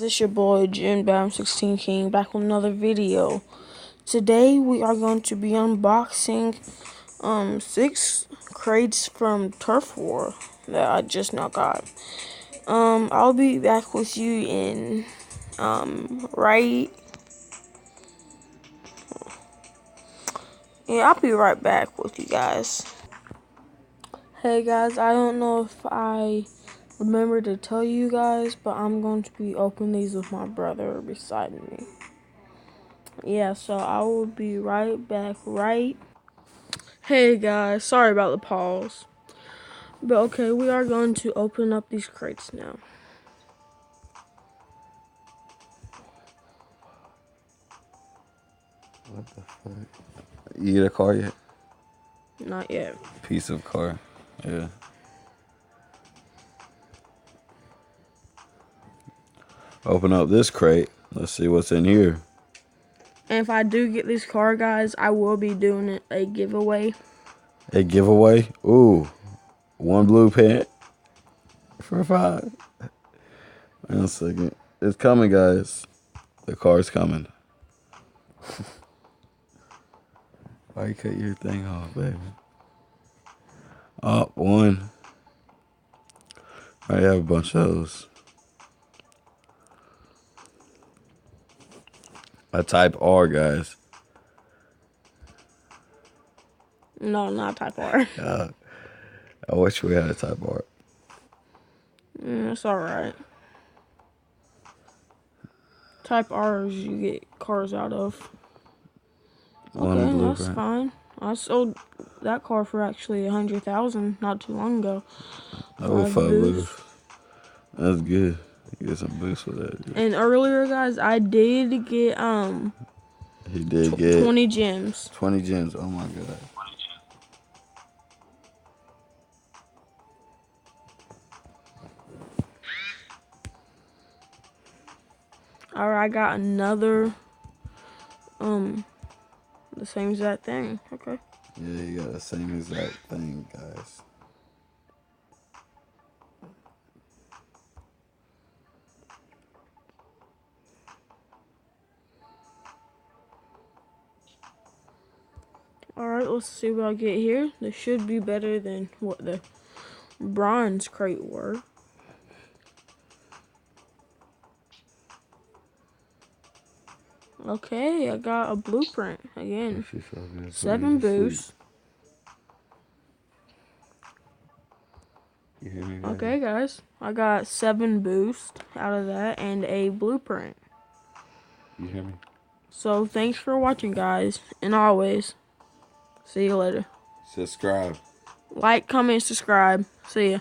This is your boy Jim Bam 16 King back with another video. Today we are going to be unboxing 6 crates from Turf War that I just now got. I'll be back with you in I'll be right back with you guys. Hey guys, I don't know if I remember to tell you guys, but I'm going to be opening these with my brother beside me. Yeah, so I will be right back, Hey guys, sorry about the pause. But okay, we are going to open up these crates now. What the fuck? You get a car yet? Not yet. Piece of car. Yeah. Open up this crate. Let's see what's in here. And if I do get this car, guys, I will be doing a giveaway. A giveaway? Ooh. 1 blue pant for 5. Wait a second. It's coming, guys. The car's coming. Why you cut your thing off, baby? Oh, 1. I have a bunch of those. A type R, guys. No, not type R. I wish we had a type R. It's alright. Type R's you get cars out of. Okay, that's fine. I sold that car for actually 100,000 not too long ago. Oh, 5 boost. That's good. You get some boost with that. Dude. And earlier, guys, I did get He did get 20 gems. 20 gems. Oh my god. Alright, I got another the same exact thing. Okay. Yeah, you got the same exact thing, guys. Alright, let's see what I get here. This should be better than what the bronze crate were. Okay, I got a blueprint again. 7 boosts. You hear me? Okay, guys, I got 7 boosts out of that and a blueprint. You hear me? So thanks for watching, guys, and always see you later. Subscribe. Like, comment, subscribe. See ya.